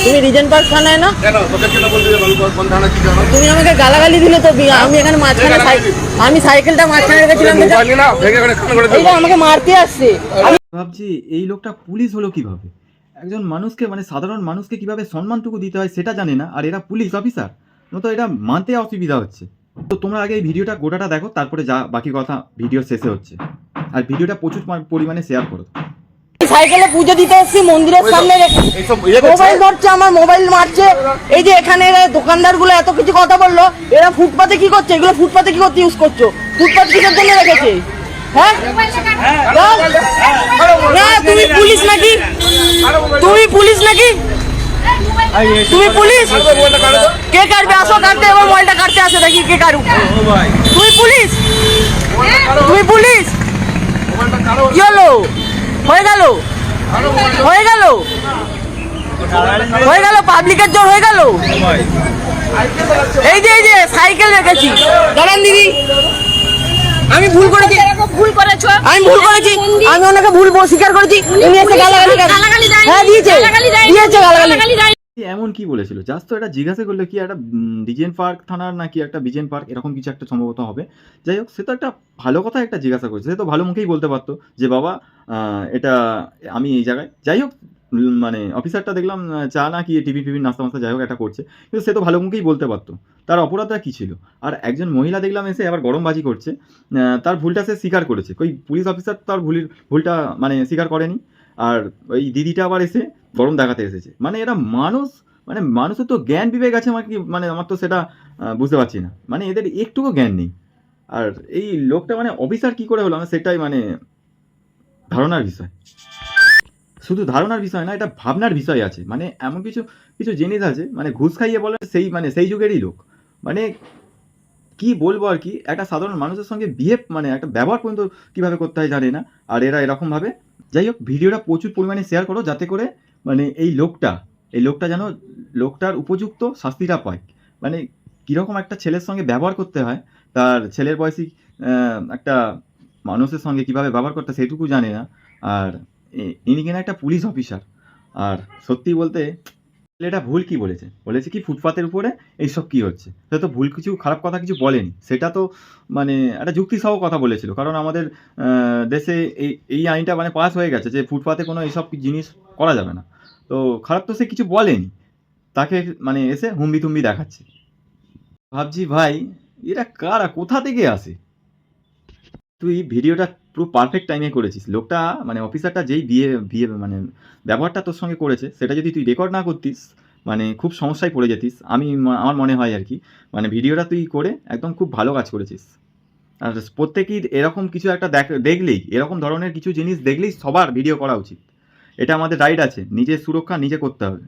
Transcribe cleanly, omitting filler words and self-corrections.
তুমি Regent park থানায় না? কেন তোকে কেন বলতে যাবো কোন থানা কি জানো? তুমি আমাকে গালাগালি দিলে তো আমি এখানে মাঝখানে আমি সাইকেলটা মাঝখানে রেখেছিলাম, মোবাইল না ভেঙে ভেঙে খান করে এইটা আমাকে মারতে আসছে। ভাবছি এই লোকটা পুলিশ হলো কিভাবে? একজন মানুষকে মানে সাধারণ মানুষকে কিভাবে সম্মানটুকু দিতে হয় সেটা জানে না, আর এরা পুলিশ অফিসার, তো এটা মানতে অসুবিধা হচ্ছে। তো তোমরা আগে এই ভিডিওটা গোটাটা দেখো, তারপরে যা বাকি কথা ভিডিও শেষে হচ্ছে। আর ভিডিওটা প্রচুর পরিমাণে শেয়ার করো। সাইকেলে পুজো দিতে এসেছি মন্দিরের সামনে, মোবাইল ধরছে, আমার মোবাইল মারছে। এই যে এখানে দোকানদার গুলো এত কিছু কথা বললো, এরা ফুটপাতে কি করছে? এগুলো ফুটপাতে কি করতে ইউজ করছো? ফুটপাত কিসের জন্য রেখেছে? হ্যাঁ না, তুমি পুলিশ নাকি? তুমি পুলিশ নাকি? তুমি পুলিশ? কে কাটবে? আসো কাটতে, এবার মোবাইলটা কাটতে আসে দেখি কে কাটুক। তুমি পুলিশ? তুমি পুলিশ? কি হলো? হয়ে গেল, হয়ে গেল, হয়ে গেল, পাবলিকের জোর হয়ে গেল। এই যে সাইকেল রেখেছি, দাঁড়ান দিদি, আমি ভুল করেছি, ভুল করেছো, আমি ভুল করেছি, আমি ওনাকে ভুল স্বীকার করেছি। উনি এসে গালাগালি হ্যাঁ দিয়েছে, দিয়েছে গালাগালি। এমন কি বলেছিল? জাস্ট তো এটা জিজ্ঞাসা করলে কি একটা ডিজেন পার্ক থানার নাকি একটা বিজেন পার্ক এরকম কিছু একটা সম্ভবত হবে। যাই হোক, সে তো একটা ভালো কথা একটা জিজ্ঞাসা করছে, সে তো ভালো মুখেই বলতে পারতো যে বাবা এটা আমি এই জায়গায়। যাই হোক, মানে অফিসারটা দেখলাম চা না কি টিভি নাস্তা মাস্তা যাই হোক একটা করছে, কিন্তু সে তো ভালো মুখেই বলতে পারতো। তার অপরাধটা কী ছিল? আর একজন মহিলা দেখলাম এসে আবার গরমবাজি করছে, তার ভুলটা সে স্বীকার করেছে। ওই পুলিশ অফিসার তার ভুলটা মানে স্বীকার করেনি, আর ওই দিদিটা আবার এসে গরম দেখাতে এসেছে। মানে এরা মানুষ, মানে মানুষের তো জ্ঞান বিবেক আছে, আমার কি মানে আমার তো সেটা বুঝতে পারছি না। মানে এদের একটুকু জ্ঞান নেই। আর এই লোকটা মানে অফিসার কি করে হলো, আমার সেটাই মানে ধারণার বিষয়। শুধু ধারণার বিষয় না, এটা ভাবনার বিষয় আছে। মানে এমন কিছু কিছু জিনিস আছে, মানে ঘুষ খাইয়ে বলে সেই যুগেরই লোক। মানে কি বলবো আর কি, একটা সাধারণ মানুষের সঙ্গে বিহেভ, মানে একটা ব্যবহার পর্যন্ত কীভাবে করতে হয় জানে না, আর এরা এরকমভাবে। যাই হোক, ভিডিওটা প্রচুর পরিমাণে শেয়ার করো, যাতে করে মানে এই লোকটা যেন লোকটার উপযুক্ত শাস্তিটা পায়। মানে কীরকম একটা ছেলের সঙ্গে ব্যবহার করতে হয়, তার ছেলের বয়সী একটা মানুষের সঙ্গে কীভাবে ব্যবহার করতে সেটুকু জানে না। আর ইনি কিনা একটা পুলিশ অফিসার। আর সত্যি বলতে এটা ভুল কি বলেছে কি ফুটপাতের উপরে এইসব কি হচ্ছে, সে তো ভুল কিছু খারাপ কথা কিছু বলেনি। সেটা তো মানে একটা যুক্তিসহ কথা বলেছিল, কারণ আমাদের দেশে এই আইনটা মানে পাস হয়ে গেছে যে ফুটপাতে কোনো এইসব জিনিস করা যাবে না। তো খারাপ তো সে কিছু বলেনি, তাকে মানে এসে হুম্বি তুম্বি দেখাচ্ছে। ভাবছি ভাই এরা কারা, কোথা থেকে আসে? তুই ভিডিওটা পুরো পারফেক্ট টাইমে করেছিস। লোকটা মানে অফিসারটা যেই বিয়ে মানে ব্যবহারটা তোর সঙ্গে করেছে, সেটা যদি তুই রেকর্ড না করতিস মানে খুব সমস্যায় পড়ে যেতিস। আমার মনে হয় আর কি, মানে ভিডিওটা তুই করে একদম খুব ভালো কাজ করেছিস। আর প্রত্যেকেই এরকম কিছু একটা দেখলেই, এরকম ধরনের কিছু জিনিস দেখলেই সবার ভিডিও করা উচিত। এটা আমাদের রাইট আছে, নিজের সুরক্ষা নিজে করতে হবে।